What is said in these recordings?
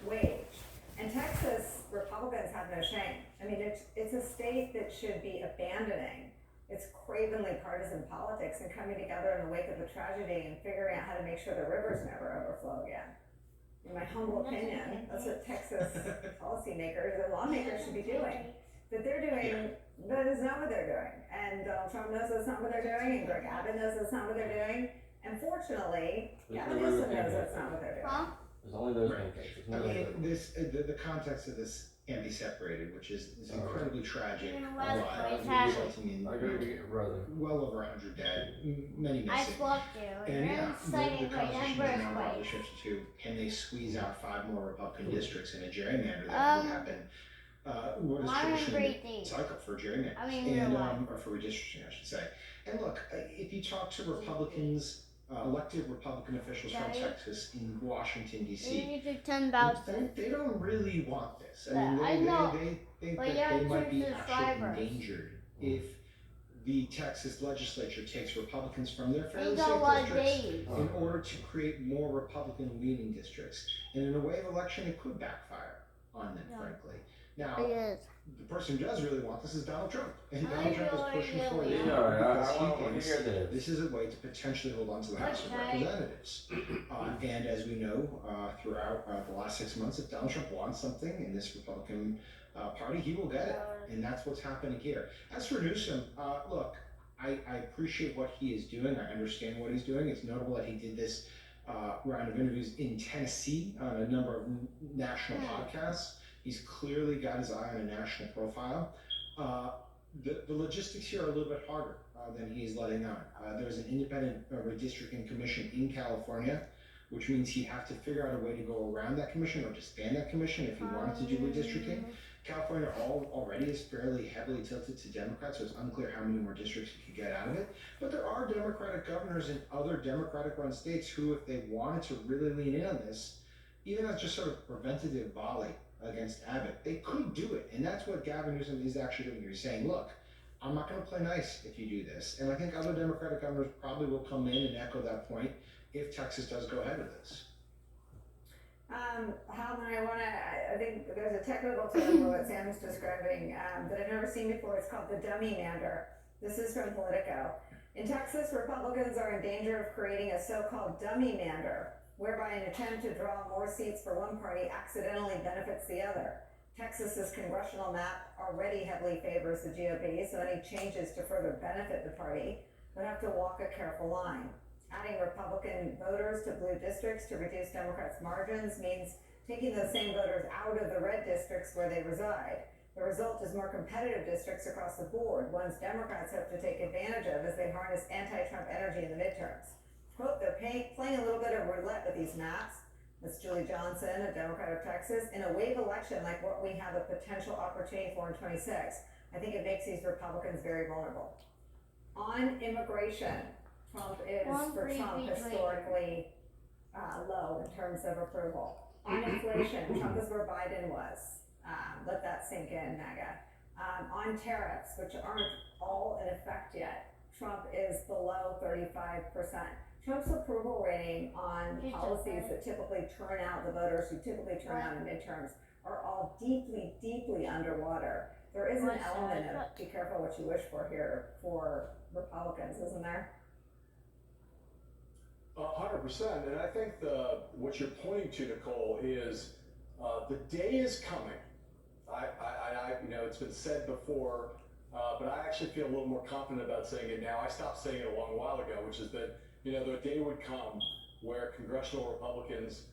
wage. And Texas Republicans have no shame. I mean, it's a state that should be abandoning its cravenly partisan politics and coming together in the wake of the tragedy and figuring out how to make sure the rivers never overflow again. In my humble opinion, that's what Texas policymakers and lawmakers should be doing. But they're doing, that is not what they're doing. And Donald Trump knows that's not what they're doing, and Greg Abbott knows that's not what they're doing. And fortunately, Gavin Newsom knows that's not what they're doing. There's only those Right. pancakes. I mean, the context of this can't be separated, which is incredibly tragic, resulting in I agree with you, brother. well over 100 dead, many I missing. swapped you. And You're yeah, excited the right conversation now, is now birthday. probably shifted to, can they squeeze out 5 more Republican districts in a gerrymander that would happen? What is Why traditionally great the days? cycle for gerrymanders, I mean, real life. or for redistricting, I should say. And look, if you talk to Republicans, elected Republican officials from Daddy? Texas in Washington, You D.C., need to 10,000. they don't really want this. I Yeah, I mean, know. they think But that you have they might be two actually subscribers. endangered if the Texas legislature takes Republicans from their You fairly got a safe lot of districts days. in order to create more Republican-leaning districts. And in a wave election, it could backfire on them, Yeah. frankly. Now, Yes. the person who does really want this is Donald Trump. And I Donald Trump is really, pushing for really it Yeah, I because want he to thinks hear this. this is a way to potentially hold on to the House of Okay. Representatives. And as we know, throughout the last 6 months, if Donald Trump wants something in this Republican party, he will get it. And that's what's happening here. As for Newsom, look, I appreciate what he is doing. I understand what he's doing. It's notable that he did this round of interviews in Tennessee on a number of national podcasts. He's clearly got his eye on a national profile. The logistics here are a little bit harder than he's letting on. There's an independent redistricting commission in California, which means he'd have to figure out a way to go around that commission or disband that commission if he wanted to do redistricting. California already is fairly heavily tilted to Democrats, so it's unclear how many more districts you could get out of it. But there are Democratic governors in other Democratic-run states who, if they wanted to really lean in on this, even as just sort of preventative volley against Abbott, they could do it. And that's what Gavin Newsom is actually doing. He's saying, look, I'm not going to play nice if you do this. And I think other Democratic governors probably will come in and echo that point if Texas does go ahead with this. Halvin, I think there's a technical term for what Sam's describing that I've never seen before. It's called the dummy mander. This is from Politico. In Texas, Republicans are in danger of creating a so-called dummy mander, whereby an attempt to draw more seats for one party accidentally benefits the other. Texas's congressional map already heavily favors the GOP, so any changes to further benefit the party would have to walk a careful line. Adding Republican voters to blue districts to reduce Democrats' margins means taking those same voters out of the red districts where they reside. The result is more competitive districts across the board, ones Democrats hope to take advantage of as they harness anti-Trump energy in the midterms. Quote, they're playing a little bit of roulette with these maps. That's Julie Johnson, a Democrat of Texas. In a wave election like what we have a potential opportunity for in 26, I think it makes these Republicans very vulnerable. On immigration, Trump is, for Trump, historically low in terms of approval. On inflation, Trump is where Biden was. Let that sink in, MAGA. On tariffs, which aren't all in effect yet, Trump is below 35%. Trump's approval rating on policies that typically turn out the voters who typically turn out in midterms are all deeply, deeply underwater. There is an element of be careful what you wish for here for Republicans, isn't there? 100%, and I think what you're pointing to, Nicole, is the day is coming. It's been said before, but I actually feel a little more confident about saying it now. I stopped saying it a long while ago, which is that the day would come where congressional Republicans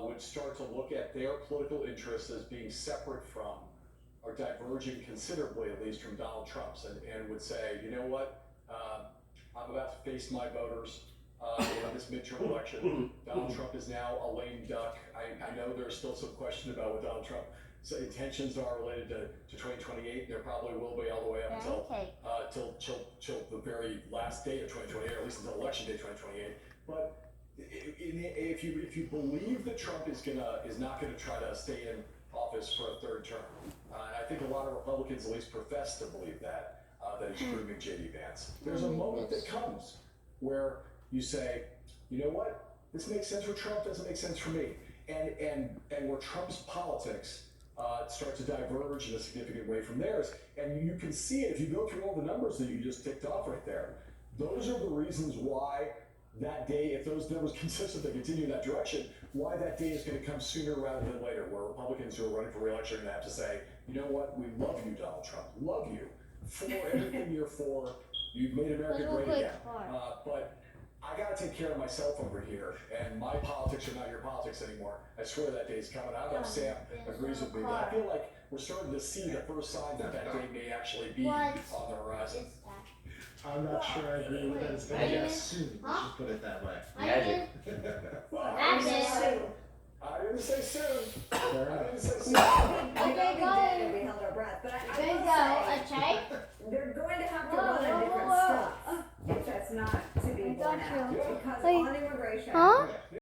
would start to look at their political interests as being separate from or diverging considerably, at least, from Donald Trump's, and would say, you know what, I'm about to face my voters. In this midterm election, Donald Trump is now a lame duck. I know there's still some question about what Donald Trump's intentions are related to 2028. There probably will be all the way up till the very last day of 2028, or at least until election day 2028. But if you believe that Trump is not gonna try to stay in office for a third term, I think a lot of Republicans at least profess to believe that he's grooming J.D. Vance. There's a moment that comes where you say, you know what, this makes sense for Trump, doesn't make sense for me. and where Trump's politics start to diverge in a significant way from theirs. And you can see it if you go through all the numbers that you just ticked off right there. Those are the reasons why that day, if those numbers consistently continue in that direction, why that day is going to come sooner rather than later, where Republicans who are running for re-election are going to have to say, you know what, we love you, Donald Trump, love you for everything you're for. You've made America great again. But I got to take care of myself over here, and my politics are not your politics anymore. I swear that day's coming. I don't know if Sam agrees with me, but I feel like we're starting to see the first signs that that day may actually be on the horizon. I'm not sure I agree with that. It's going to get soon. Let's just put it that way. Magic. I didn't say soon. Fair I enough. didn't say soon. We did and we held our breath, but I There you will go. say, A check. they're going to have to Whoa, run a whoa, different whoa, stuff if that's not to be I borne got out. you. Because Wait. on immigration, Huh?